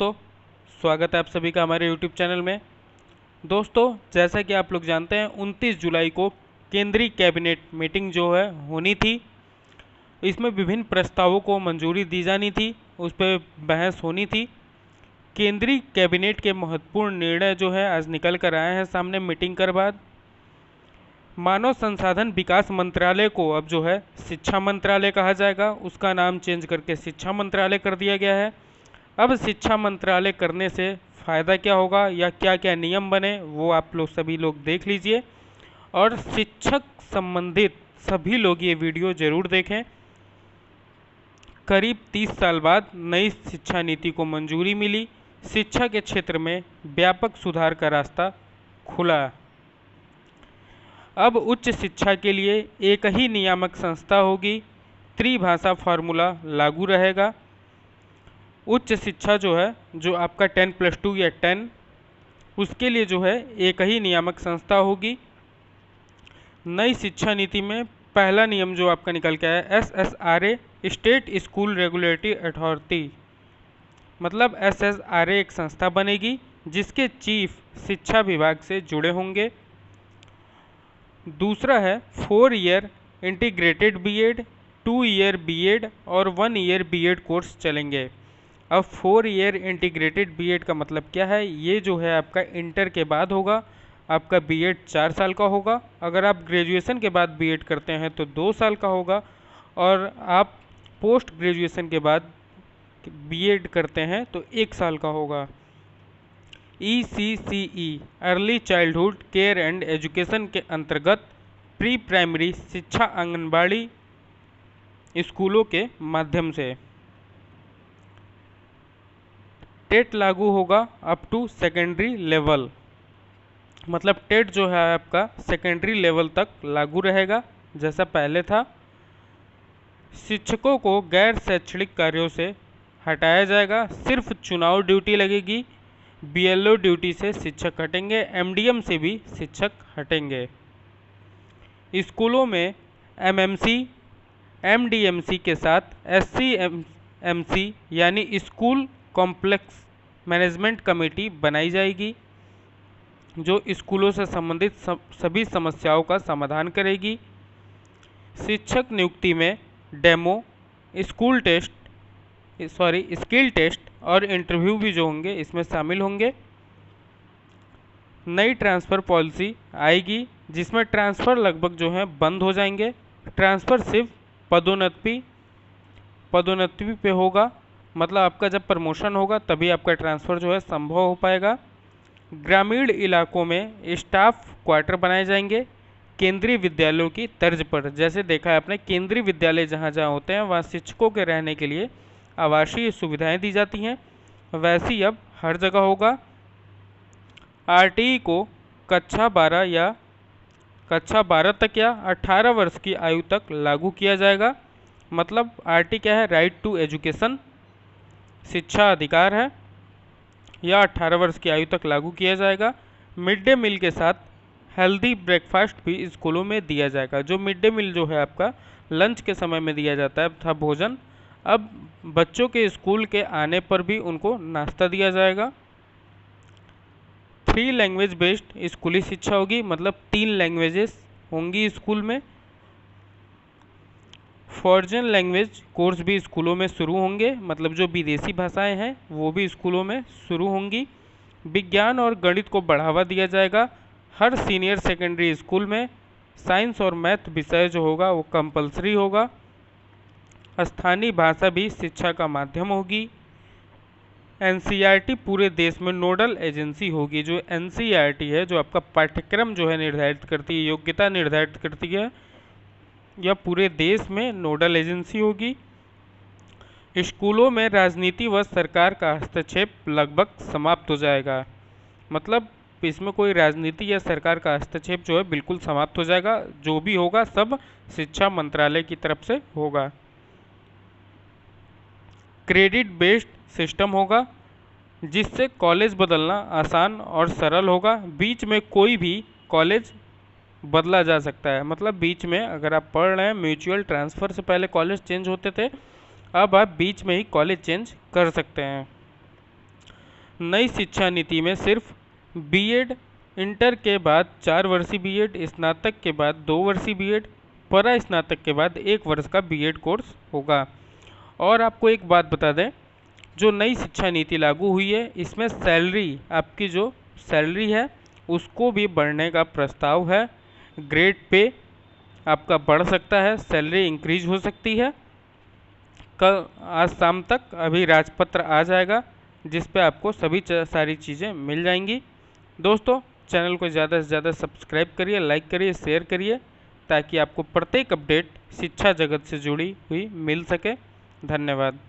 दोस्तों, स्वागत है आप सभी का हमारे YouTube चैनल में। दोस्तों, जैसा कि आप लोग जानते हैं 29 जुलाई को केंद्रीय कैबिनेट मीटिंग जो है होनी थी। इसमें विभिन्न प्रस्तावों को मंजूरी दी जानी थी, उस पर बहस होनी थी। केंद्रीय कैबिनेट के महत्वपूर्ण निर्णय जो है आज निकल कर आए हैं सामने मीटिंग कर बाद। मानव संसाधन विकास मंत्रालय को अब जो है शिक्षा मंत्रालय कहा जाएगा, उसका नाम चेंज करके शिक्षा मंत्रालय कर दिया गया है। अब शिक्षा मंत्रालय करने से फ़ायदा क्या होगा या क्या क्या नियम बने वो आप लोग सभी लोग देख लीजिए, और शिक्षक संबंधित सभी लोग ये वीडियो ज़रूर देखें। करीब 30 साल बाद नई शिक्षा नीति को मंजूरी मिली, शिक्षा के क्षेत्र में व्यापक सुधार का रास्ता खुला। अब उच्च शिक्षा के लिए एक ही नियामक संस्था होगी, त्रिभाषा फार्मूला लागू रहेगा। उच्च शिक्षा जो है, जो आपका 10+2 या 10, उसके लिए जो है एक ही नियामक संस्था होगी। नई शिक्षा नीति में पहला नियम जो आपका निकल के आया SSRA, state school regulatory authority, मतलब SSRA एक संस्था बनेगी जिसके चीफ शिक्षा विभाग से जुड़े होंगे। दूसरा है 4 year integrated BEd, 2 year BEd और 1 ईयर बीएड कोर्स चलेंगे। अब 4 ईयर इंटीग्रेटेड बीएड का मतलब क्या है? ये जो है आपका इंटर के बाद होगा, आपका बीएड 4 साल का होगा। अगर आप ग्रेजुएशन के बाद बीएड करते हैं तो 2 साल का होगा, और आप पोस्ट ग्रेजुएशन के बाद बीएड करते हैं तो 1 साल का होगा। ECCE early childhood care and education के अंतर्गत प्री प्राइमरी शिक्षा आंगनबाड़ी स्कूलों के माध्यम से टेट लागू होगा अप टू सेकेंडरी लेवल, मतलब टेट जो है आपका सेकेंडरी लेवल तक लागू रहेगा जैसा पहले था। शिक्षकों को गैर शैक्षणिक कार्यों से हटाया जाएगा, सिर्फ चुनाव ड्यूटी लगेगी। BLO ड्यूटी से शिक्षक हटेंगे, MDM से भी शिक्षक हटेंगे। स्कूलों में MMC, MDMC के साथ SCMC यानी स्कूल कॉम्प्लेक्स मैनेजमेंट कमेटी बनाई जाएगी, जो स्कूलों से संबंधित सभी समस्याओं का समाधान करेगी। शिक्षक नियुक्ति में डेमो, स्किल टेस्ट और इंटरव्यू भी जो होंगे इसमें शामिल होंगे। नई ट्रांसफ़र पॉलिसी आएगी जिसमें ट्रांसफ़र लगभग जो है बंद हो जाएंगे। ट्रांसफ़र सिर्फ पदोन्नति पे होगा, मतलब आपका जब प्रमोशन होगा तभी आपका ट्रांसफ़र जो है संभव हो पाएगा। ग्रामीण इलाकों में स्टाफ क्वार्टर बनाए जाएंगे केंद्रीय विद्यालयों की तर्ज पर। जैसे देखा है आपने, केंद्रीय विद्यालय जहाँ जहाँ होते हैं वहाँ शिक्षकों के रहने के लिए आवासीय सुविधाएं दी जाती हैं, वैसी अब हर जगह होगा। RTE को कक्षा 12 तक या 18 वर्ष की आयु तक लागू किया जाएगा। मतलब RTE क्या है? राइट टू एजुकेशन, शिक्षा अधिकार है, या 18 वर्ष की आयु तक लागू किया जाएगा। मिड डे मील के साथ हेल्दी ब्रेकफास्ट भी स्कूलों में दिया जाएगा। जो मिड डे मील जो है आपका लंच के समय में दिया जाता है था भोजन, अब बच्चों के स्कूल के आने पर भी उनको नाश्ता दिया जाएगा। 3 लैंग्वेज बेस्ड स्कूली शिक्षा होगी, मतलब 3 लैंग्वेजेस होंगी स्कूल में। फॉरेन लैंग्वेज कोर्स भी स्कूलों में शुरू होंगे, मतलब जो विदेशी भाषाएं हैं वो भी स्कूलों में शुरू होंगी। विज्ञान और गणित को बढ़ावा दिया जाएगा। हर सीनियर सेकेंडरी स्कूल में साइंस और मैथ विषय जो होगा वो कंपलसरी होगा। स्थानीय भाषा भी शिक्षा का माध्यम होगी। NCERT पूरे देश में नोडल एजेंसी होगी। जो NCERT है, जो आपका पाठ्यक्रम जो है निर्धारित करती है, योग्यता निर्धारित करती है, यह पूरे देश में नोडल एजेंसी होगी। स्कूलों में राजनीति व सरकार का हस्तक्षेप लगभग समाप्त हो जाएगा, मतलब इसमें कोई राजनीति या सरकार का हस्तक्षेप जो है बिल्कुल समाप्त हो जाएगा। जो भी होगा सब शिक्षा मंत्रालय की तरफ से होगा। क्रेडिट बेस्ड सिस्टम होगा जिससे कॉलेज बदलना आसान और सरल होगा। बीच में कोई भी कॉलेज बदला जा सकता है, मतलब बीच में अगर आप पढ़ रहे हैं, म्यूचुअल ट्रांसफ़र से पहले कॉलेज चेंज होते थे, अब आप बीच में ही कॉलेज चेंज कर सकते हैं। नई शिक्षा नीति में सिर्फ बीएड, इंटर के बाद 4 वर्षीय बीएड, स्नातक के बाद 2 वर्षीय बीएड, परा स्नातक के बाद 1 वर्ष का बीएड कोर्स होगा। और आपको एक बात बता दें, जो नई शिक्षा नीति लागू हुई है इसमें सैलरी, आपकी जो सैलरी है उसको भी बढ़ने का प्रस्ताव है। ग्रेड पे आपका बढ़ सकता है, सैलरी इंक्रीज हो सकती है। कल आज शाम तक अभी राजपत्र आ जाएगा जिस पे आपको सभी सारी चीज़ें मिल जाएंगी। दोस्तों, चैनल को ज़्यादा से ज़्यादा सब्सक्राइब करिए, लाइक करिए, शेयर करिए, ताकि आपको प्रत्येक अपडेट शिक्षा जगत से जुड़ी हुई मिल सके। धन्यवाद।